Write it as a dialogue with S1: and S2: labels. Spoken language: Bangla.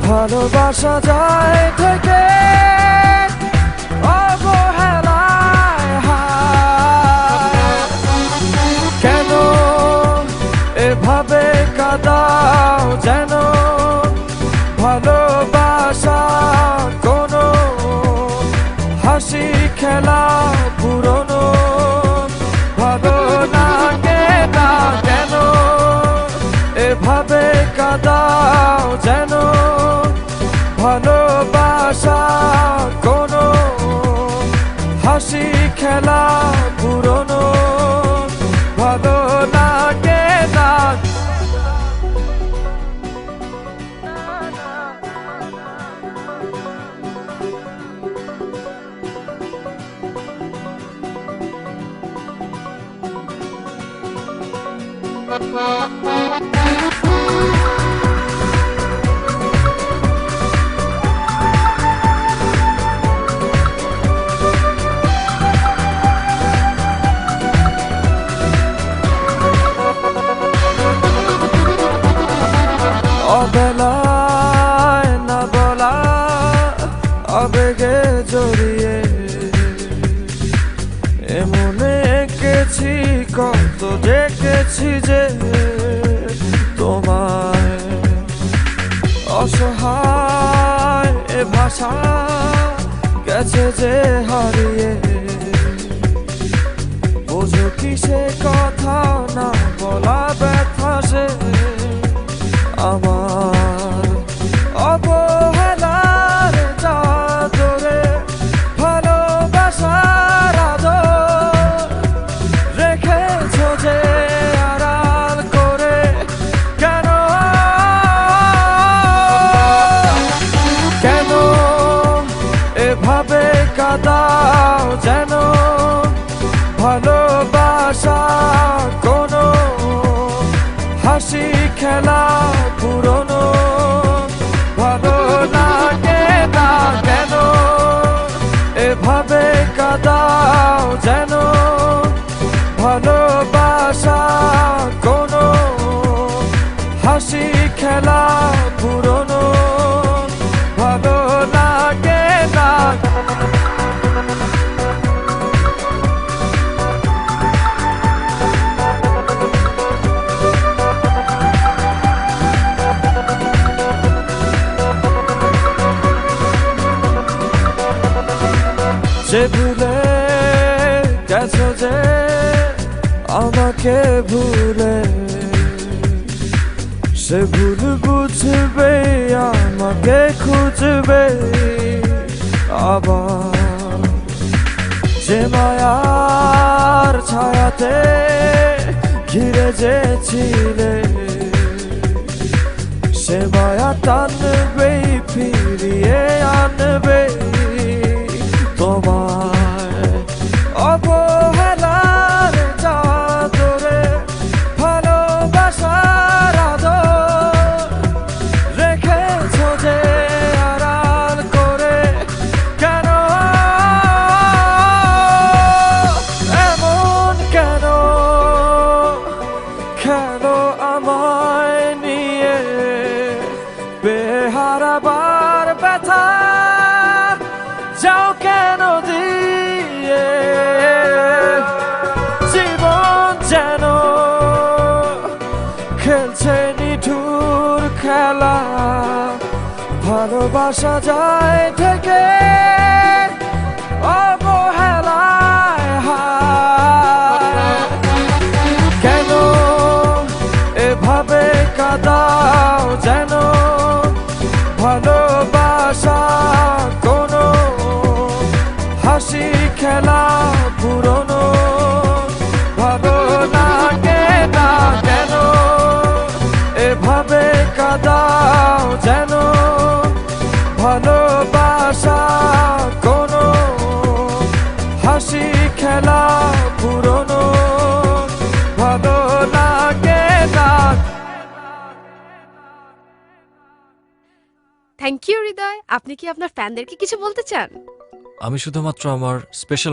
S1: ভালোবাসা যায় থেকে অবহেলায় হায় কেন এভাবে কাঁদাও যেন ভালোবাসা কোনো হাসি খেলা পুরনো ভালো লাগে না কেন এভাবে কাঁদাও যেন ভালোবাসা কোনো হাসি খেলা পুরনো ভালো লাগে না অবেলায় না বলা আবেগে জড়িয়ে এমনে এঁকেছি কত দেখেছি যে তোমায় অসহায় এ ভাষা গেছে যে হারিয়ে বোঝো কি সে কথা না বলা ব্যথা সে আমার অবহেলার চাদরে ভালোবাসার আদর রেখেছো যে আড়াল করে কেন কেন এভাবে কাঁদাও যেন ভালোবাসা কোনো হাসি খেলা পুরনো ভালো লাগে না কেন এভাবে কাঁদাও যেন ভালোবাসা কোনো হাসি খেলা পুরনো ভালো লাগে না সে ভুলে গেছো যে আমাকে ভুলে সে ভুল বুঝবে আমাকে খুঁজবে আবার যে মায়ার ছায়াতে ঘিরে যে ছিলে সে মায়া টানবে ফিরিয়ে আনবে তোমায় অবহেলার চাদরে ভালোবাসার আদর রেখেছো যে আড়াল করে কেন এমন কেন কেন আমায় নিয়ে বেহারাবার ব্যথা যাও কেন দিয়ে জীবন যেন খেলছে নিঠুর খেলা ভালোবাসা যায় থেকে অবহেলায় হায় কেন এভাবে কাঁদাও যেন ভালোবাসা কোনো হাসি খেলা পুরনো ভালো লাগে না কেন এভাবে কাঁদাও যেন ভালোবাসা কোনো হাসি খেলা পুরনো ভালো লাগে না।
S2: থ্যাংক ইউ হৃদয়। আপনি কি আপনার ফ্যানদেরকে কিছু বলতে চান?
S3: আমি শুধুমাত্র আমার স্পেশাল